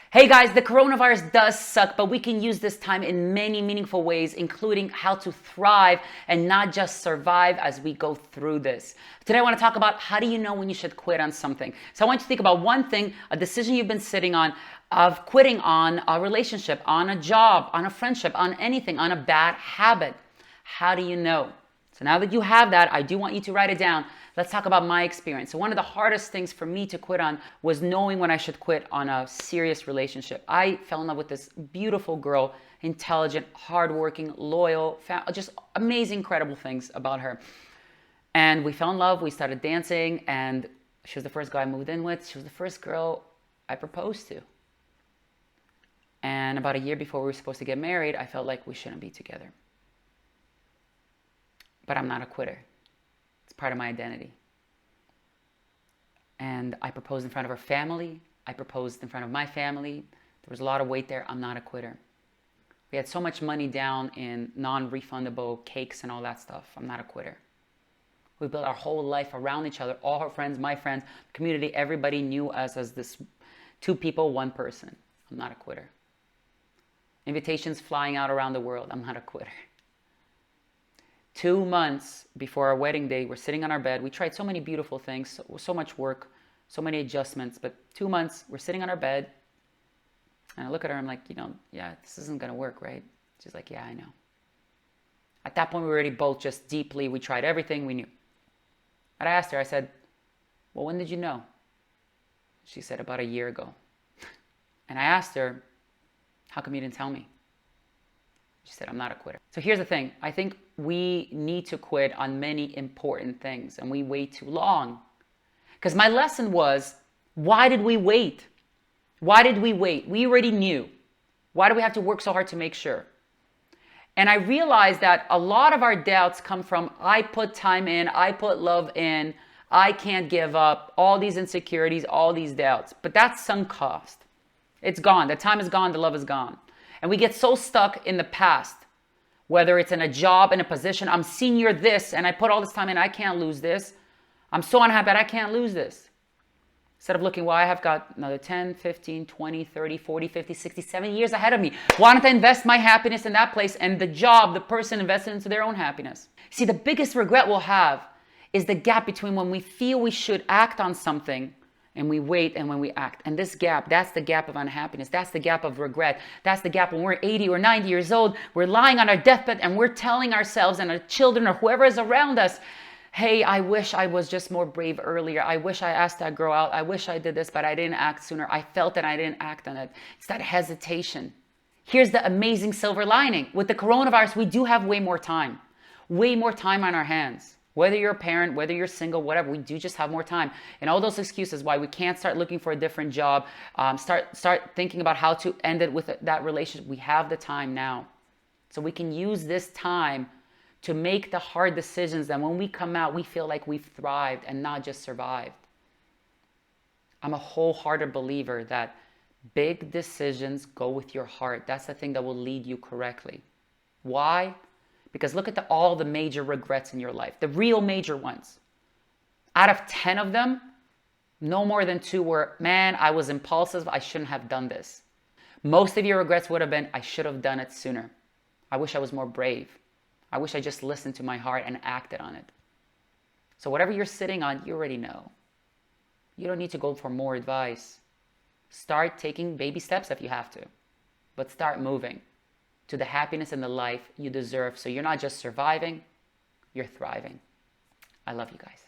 Hey guys, the coronavirus does suck, but we can use this time in many meaningful ways, including how to thrive and not just survive as we go through this. Today I want to talk about how do you know when you should quit on something. So I want you to think about one thing, a decision you've been sitting on, of quitting on a relationship, on a job, on a friendship, on anything, on a bad habit. How do you know? So now that you have that, I do want you to write it down. Let's talk about my experience. So one of the hardest things for me to quit on was knowing when I should quit on a serious relationship. I fell in love with this beautiful girl, intelligent, hardworking, loyal, just amazing, incredible things about her. And we fell in love, we started dancing, and she was the first guy I moved in with. She was the first girl I proposed to. And about a year before we were supposed to get married, I felt like we shouldn't be together. But I'm not a quitter. It's part of my identity. And I proposed in front of her family. I proposed in front of my family. There was a lot of weight there. I'm not a quitter. We had so much money down in non-refundable cakes and all that stuff. I'm not a quitter. We built our whole life around each other. All her friends, my friends, the community, everybody knew us as this two people, one person. I'm not a quitter. Invitations flying out around the world. I'm not a quitter. 2 months before our wedding day, we're sitting on our bed. We tried so many beautiful things, so much work, so many adjustments. But 2 months, we're sitting on our bed. And I look at her, I'm like, yeah, this isn't going to work, right? She's like, yeah, I know. At that point, we were already both just deeply, we tried everything we knew. And I asked her, I said, well, when did you know? She said, about a year ago. And I asked her, how come you didn't tell me? She said, I'm not a quitter. So here's the thing. I think we need to quit on many important things, and we wait too long. Because my lesson was, why did we wait? Why did we wait? We already knew. Why do we have to work so hard to make sure? And I realized that a lot of our doubts come from, I put time in, I put love in, I can't give up, all these insecurities, all these doubts. But that's sunk cost. It's gone. The time is gone. The love is gone. And we get so stuck in the past, whether it's in a job, in a position, I'm senior this, and I put all this time in, I can't lose this. I'm so unhappy, I can't lose this. Instead of looking, well, I have got another 10, 15, 20, 30, 40, 50, 60, 70 years ahead of me. Why don't I invest my happiness in that place, and the job, the person invested into their own happiness? See, the biggest regret we'll have is the gap between when we feel we should act on something and we wait and when we act. And this gap, that's the gap of unhappiness. That's the gap of regret. That's the gap when we're 80 or 90 years old, we're lying on our deathbed and we're telling ourselves and our children or whoever is around us, hey, I wish I was just more brave earlier. I wish I asked that girl out. I wish I did this, but I didn't act sooner. I felt it, I didn't act on it. It's that hesitation. Here's the amazing silver lining. With the coronavirus, we do have way more time on our hands. Whether you're a parent, whether you're single, whatever, we do just have more time. And all those excuses why we can't start looking for a different job, start thinking about how to end it with that relationship. We have the time now. So we can use this time to make the hard decisions that when we come out, we feel like we've thrived and not just survived. I'm a wholehearted believer that big decisions go with your heart. That's the thing that will lead you correctly. Why? Because look at all the major regrets in your life, the real major ones. Out of 10 of them, no more than 2 were, man, I was impulsive, I shouldn't have done this. Most of your regrets would have been, I should have done it sooner. I wish I was more brave. I wish I just listened to my heart and acted on it. So whatever you're sitting on, you already know. You don't need to go for more advice. Start taking baby steps if you have to, but start moving to the happiness and the life you deserve. So you're not just surviving, you're thriving. I love you guys.